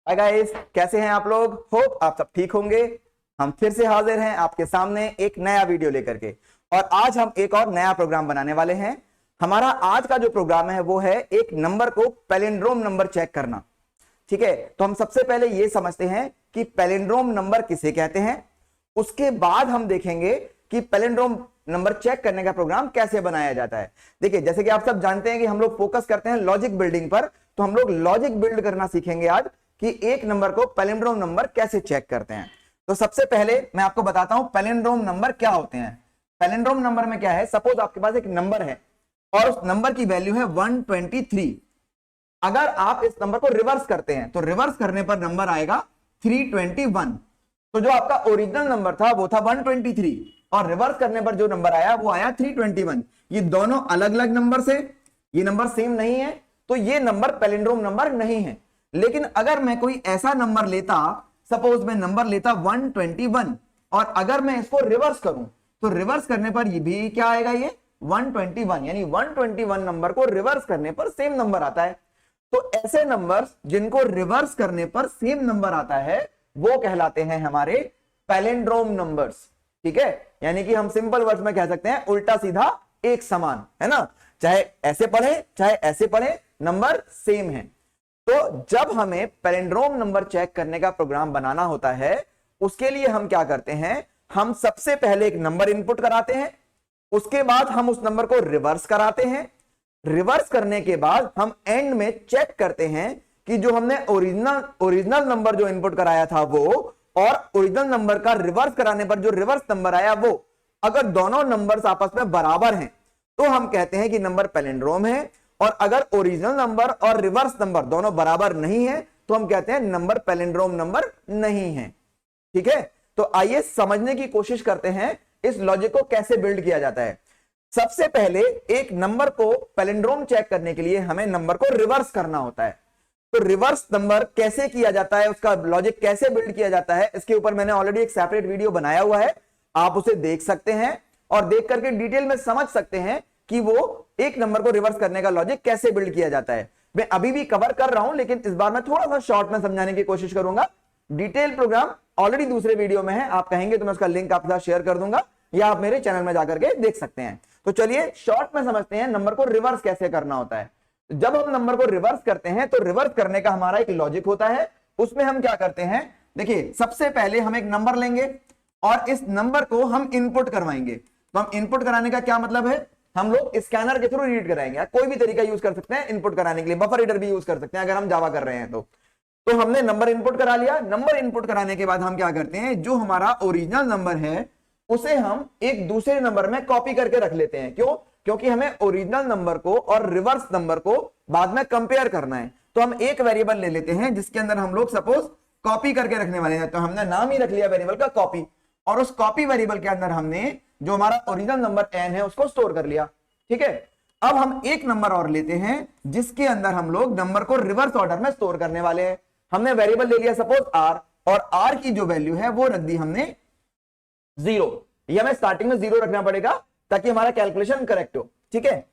Hi guys, कैसे हैं आप लोग। होप आप सब ठीक होंगे। हम फिर से हाजिर हैं आपके सामने एक नया वीडियो लेकर के। और आज हम एक और नया प्रोग्राम बनाने वाले हैं। हमारा आज का जो प्रोग्राम है वो है एक नंबर को पैलिंड्रोम नंबर चेक करना। ठीक है, तो हम सबसे पहले ये समझते हैं कि पैलिंड्रोम नंबर किसे कहते हैं। उसके बाद हम देखेंगे कि पैलिंड्रोम नंबर चेक करने का प्रोग्राम कैसे बनाया जाता है। देखिए, जैसे कि आप सब जानते हैं कि हम लोग फोकस करते हैं लॉजिक बिल्डिंग पर, तो हम लोग लॉजिक बिल्ड करना सीखेंगे आज कि एक नंबर को पैलिंड्रोम नंबर कैसे चेक करते हैं। तो सबसे पहले मैं आपको बताता हूं पैलिंड्रोम नंबर क्या होते हैं। पैलिंड्रोम नंबर में क्या है, सपोज आपके पास एक नंबर है और उस नंबर की वैल्यू है 123। अगर आप इस नंबर को रिवर्स करते हैं तो रिवर्स करने पर नंबर आएगा 321। तो जो आपका ओरिजिनल नंबर था वो था 123 और रिवर्स करने पर जो नंबर आया वो आया 321। ये दोनों अलग अलग नंबर से, ये नंबर सेम नहीं है, तो ये नंबर पैलिंड्रोम नंबर नहीं है। लेकिन अगर मैं कोई ऐसा नंबर लेता, सपोज मैं नंबर लेता 121 और अगर मैं इसको रिवर्स करूं तो रिवर्स करने पर ये भी क्या आएगा, ये 121, यानी 121 नंबर को रिवर्स करने पर सेम नंबर आता है। तो ऐसे नंबर्स जिनको रिवर्स करने पर सेम नंबर आता है वो कहलाते हैं हमारे पैलिंड्रोम नंबर्स। ठीक है, यानी कि हम सिंपल वर्ड्स में कह सकते हैं उल्टा सीधा एक समान, है ना। चाहे ऐसे पढ़े चाहे ऐसे पढ़े, नंबर सेम है। तो जब हमें पैलिंड्रोम नंबर चेक करने का प्रोग्राम बनाना होता है, उसके लिए हम क्या करते हैं, हम सबसे पहले एक नंबर इनपुट कराते हैं, उसके बाद हम उस नंबर को रिवर्स कराते हैं। रिवर्स करने के बाद हम एंड में चेक करते हैं कि जो हमने ओरिजिनल नंबर जो इनपुट कराया था वो और ओरिजिनल नंबर का रिवर्स कराने पर जो रिवर्स नंबर आया वो, अगर दोनों नंबर्स आपस में बराबर हैं तो हम कहते हैं कि नंबर पैलिंड्रोम है। और अगर ओरिजिनल नंबर और रिवर्स नंबर दोनों बराबर नहीं है तो हम कहते हैं नंबर पैलिंड्रोम नंबर नहीं है। ठीक है, तो आइए समझने की कोशिश करते हैं इस लॉजिक को कैसे बिल्ड किया जाता है। सबसे पहले एक नंबर को पैलिंड्रोम चेक करने के लिए हमें नंबर को रिवर्स करना होता है। तो रिवर्स नंबर कैसे किया जाता है, उसका लॉजिक कैसे बिल्ड किया जाता है, इसके ऊपर मैंने ऑलरेडी एक सेपरेट वीडियो बनाया हुआ है, आप उसे देख सकते हैं और देख करके डिटेल में समझ सकते हैं कि वो एक नंबर को रिवर्स करने का लॉजिक कैसे बिल्ड किया जाता है। मैं अभी भी कवर कर रहा हूं, लेकिन इस बार मैं थोड़ा सा शॉर्ट में समझाने की कोशिश करूंगा। डिटेल प्रोग्राम ऑलरेडी दूसरे वीडियो में है, आप कहेंगे तो मैं उसका लिंक आपके साथ शेयर कर दूंगा या आप मेरे चैनल में जाकर के देख सकते हैं। तो चलिए शॉर्ट में समझते हैं नंबर को रिवर्स कैसे करना होता है। जब हम नंबर को रिवर्स करते हैं तो रिवर्स करने का हमारा एक लॉजिक होता है। उसमें हम क्या करते हैं, देखिए सबसे पहले हम एक नंबर लेंगे और इस नंबर को हम इनपुट करवाएंगे। तो हम इनपुट कराने का क्या मतलब है, हम लोग स्कैनर के थ्रू रीड कराएंगे, कोई भी तरीका यूज कर सकते हैं इनपुट कराने के लिए, बफर रीडर भी यूज कर सकते हैं अगर हम जावा कर रहे हैं तो हमने नंबर इनपुट करा लिया। नंबर इनपुट कराने के बाद हम क्या करते हैं, जो हमारा ओरिजिनल नंबर है उसे हम एक दूसरे नंबर में कॉपी करके रख लेते हैं। क्यों, क्योंकि हमें ओरिजिनल नंबर को और रिवर्स नंबर को बाद में कंपेयर करना है। तो हम एक वेरिएबल ले लेते हैं जिसके अंदर हम लोग सपोज कॉपी करके रखने वाले हैं। तो हमने नाम ही रख लिया वेरिएबल का कॉपी, और उस कॉपी वेरिएबल के अंदर हमने जो हमारा ओरिजिनल नंबर n है उसको स्टोर कर लिया। ठीक है, अब हम एक नंबर और लेते हैं जिसके अंदर हम लोग नंबर को रिवर्स ऑर्डर में स्टोर करने वाले हैं। हमने वेरिएबल ले लिया सपोज r, और r की जो वैल्यू है वो रख दी हमने 0। ये हमें स्टार्टिंग में 0 रखना पड़ेगा ताकि हमारा कैलकुलेशन करेक्ट हो। ठीक है,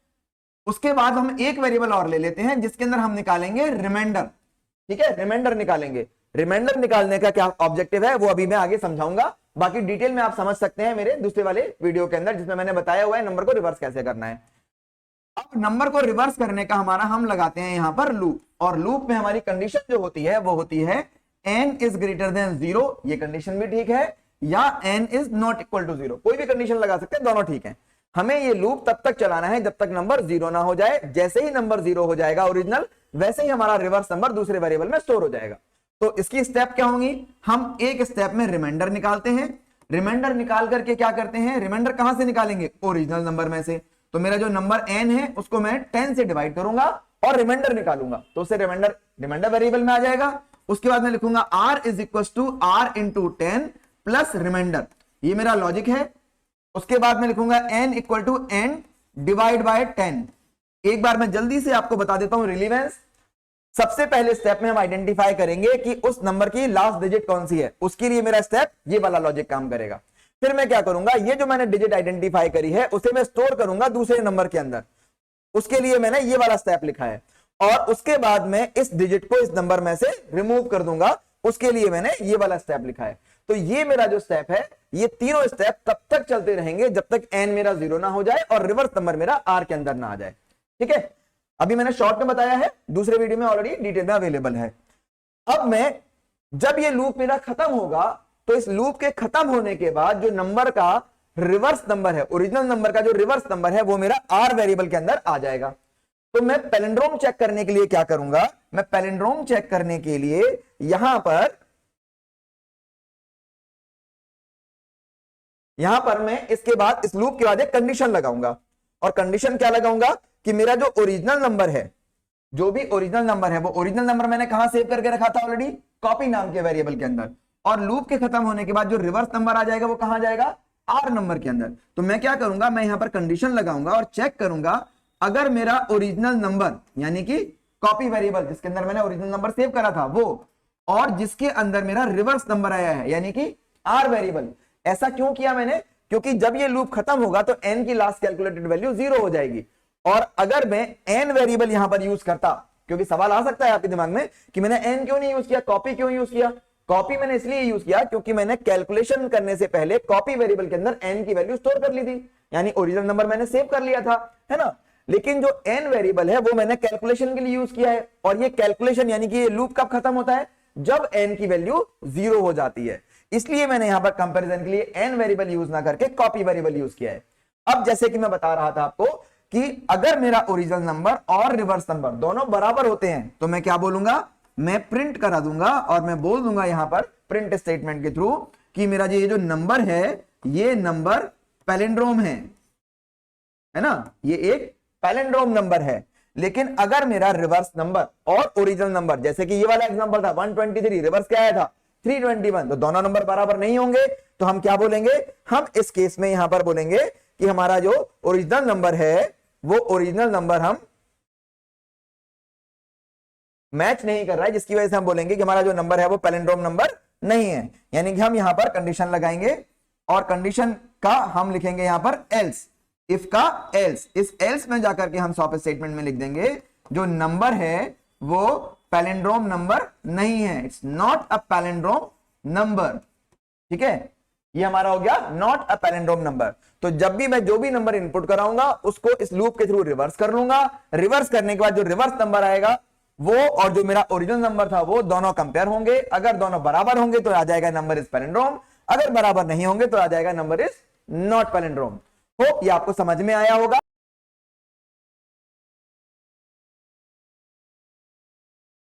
उसके बाद हम एक वेरिएबल और ले लेते हैं जिसके अंदर हम निकालेंगे रिमाइंडर। ठीक है, रिमाइंडर निकालेंगे। रिमाइंडर निकालने का क्या ऑब्जेक्टिव है वो अभी मैं आगे समझाऊंगा, बाकी डिटेल में आप समझ सकते हैं मेरे दूसरे वाले वीडियो के अंदर जिसमें मैंने बताया हुआ है नंबर को रिवर्स कैसे करना है। अब नंबर को रिवर्स करने का हमारा हम लगाते हैं यहां पर लूप, और लूप में हमारी कंडीशन जो होती है वो होती है n इज ग्रेटर देन 0, ये कंडीशन भी ठीक है, या n is not equal to 0, कोई भी कंडीशन लगा सकते हैं, दोनों ठीक है। हमें ये लूप तब तक चलाना है जब तक नंबर 0 ना हो जाए। जैसे ही नंबर 0 हो जाएगा ओरिजिनल, वैसे ही हमारा रिवर्स नंबर दूसरे वेरिएबल में स्टोर हो जाएगा। तो इसकी स्टेप क्या होंगी, हम एक स्टेप में रिमाइंडर निकालते हैं। रिमाइंडर निकाल करके क्या करते हैं, रिमाइंडर कहां से निकालेंगे, ओरिजिनल नंबर में से। तो मेरा जो नंबर n है उसको मैं 10 से डिवाइड करूंगा और रिमाइंडर निकालूंगा, तो उसे रिमाइंडर वेरिएबल में आ जाएगा। उसके बाद मैं लिखूंगा r is equal to r into 10 plus reminder, ये मेरा लॉजिक है। उसके बाद मैं लिखूंगा n equal to n divide by 10। एक बार मैं जल्दी से आपको बता देता हूं रिलीवेंस। सबसे पहले स्टेप में हम आइडेंटिफाई करेंगे कि उस नंबर की लास्ट डिजिट कौन सी है, उसके लिए मेरा स्टेप ये वाला लॉजिक काम करेगा। फिर मैं क्या करूंगा, ये जो मैंने डिजिट आइडेंटिफाई करी है उसे मैं स्टोर करूंगा दूसरे नंबर के अंदर, उसके लिए मैंने ये वाला स्टेप लिखा है। और उसके बाद मैं इस डिजिट को इस नंबर में से रिमूव कर दूंगा। उसके लिए मैंने ये वाला स्टेप लिखा है। तो ये मेरा जो स्टेप है, ये तीनों स्टेप तब तक चलते रहेंगे जब तक n मेरा 0 ना हो जाए और रिवर्स नंबर मेरा r के अंदर ना आ जाए। ठीक है, अभी मैंने शॉर्ट में बताया है, दूसरे वीडियो में ऑलरेडी डिटेल में अवेलेबल है। अब मैं जब ये लूप मेरा खत्म होगा तो इस लूप के खत्म होने के बाद जो नंबर का रिवर्स नंबर है, ओरिजिनल नंबर का जो रिवर्स नंबर है, वो मेरा r वेरिएबल के अंदर आ जाएगा। तो मैं पैलिंड्रोम चेक करने के लिए क्या करूंगा, मैं पैलिंड्रोम चेक करने के लिए यहां पर मैं इसके बाद इस लूप के बाद एक कंडीशन लगाऊंगा। और कंडीशन क्या लगाऊंगा कि मेरा जो ओरिजिनल नंबर है, जो भी ओरिजिनल नंबर है, वो ओरिजिनल नंबर मैंने कहां सेव करके रखा था ऑलरेडी, कॉपी नाम के वेरिएबल के अंदर। और लूप के खत्म होने के बाद जो रिवर्स नंबर आ जाएगा वो कहां जाएगा, आर नंबर के अंदर। तो मैं क्या करूंगा, मैं यहां पर कंडीशन लगाऊंगा और चेक करूंगा अगर मेरा ओरिजिनल नंबर यानी कि कॉपी वेरिएबल जिसके अंदर मैंने ओरिजिनल नंबर सेव करा था वो, और जिसके अंदर मेरा रिवर्स नंबर आया है यानी कि आर वेरिएबल। ऐसा क्यों किया मैंने, क्योंकि जब ये लूप खत्म होगा तो n की लास्ट कैलकुलेटेड वैल्यू 0 हो जाएगी। और अगर मैं n वेरिएबल यहां पर यूज करता, क्योंकि सवाल आ सकता है आपके दिमाग में कि मैंने n क्यों नहीं यूज किया, कॉपी क्यों यूज किया। कॉपी मैंने इसलिए यूज किया क्योंकि मैंने कैलकुलेशन करने से पहले कॉपी वेरिएबल के अंदर n की वैल्यू स्टोर कर ली थी, यानी ओरिजिनल नंबर मैंने सेव कर लिया था, है ना। लेकिन जो n वेरिएबल है वो मैंने कैलकुलेशन के लिए यूज किया है। और ये कैलकुलेशन यानी कि ये लूप कब खत्म होता है, जब n की वैल्यू 0 हो जाती है। इसलिए मैंने यहां पर कंपैरिजन के लिए n वेरिएबल यूज ना करके कॉपी वेरिएबल यूज किया है। अब जैसे कि मैं बता रहा था आपको कि अगर मेरा ओरिजिनल नंबर और रिवर्स नंबर दोनों बराबर होते हैं तो मैं क्या बोलूंगा, मैं प्रिंट करा दूंगा और मैं बोल दूंगा यहां पर प्रिंट स्टेटमेंट के थ्रू कि मेरा ये जो नंबर है ये नंबर पैलिंड्रोम है ना, ये एक पैलिंड्रोम नंबर है। लेकिन अगर मेरा रिवर्स नंबर और ओरिजिनल नंबर, जैसे कि ये वाला एग्जांपल था 123, रिवर्स क्या आया था 321, तो दोनों नंबर बराबर नहीं होंगे। तो हम क्या बोलेंगे, हम इस केस में यहां पर बोलेंगे कि हमारा जो ओरिजिनल नंबर है वो ओरिजिनल नंबर हम मैच नहीं कर रहा है, जिसकी वजह से हम बोलेंगे कि हमारा जो नंबर है वो पैलिंड्रोम नंबर नहीं है। यानी कि हम यहां पर कंडीशन लगाएंगे और कंडीशन का हम लिखेंगे यहां पर एल्स, इफ का एल्स। इस एल्स में जाकर के हम सॉफ्ट स्टेटमेंट में लिख देंगे जो नंबर है वो पैलिंड्रोम नंबर नहीं है, it's not a palindrome number. ठीक है, ये हमारा हो गया नॉट अ पैलिंड्रोम नंबर। तो जब भी मैं जो भी नंबर इनपुट कराऊंगा उसको इस लूप के थ्रू रिवर्स कर लूंगा। रिवर्स करने के बाद जो रिवर्स नंबर आएगा वो और जो मेरा ओरिजिनल नंबर था वो दोनों कंपेयर होंगे। अगर दोनों बराबर होंगे तो आ जाएगा नंबर इज पैलिंड्रोम, अगर बराबर नहीं होंगे तो आ जाएगा number is not palindrome. Hope ये आपको समझ में आया होगा।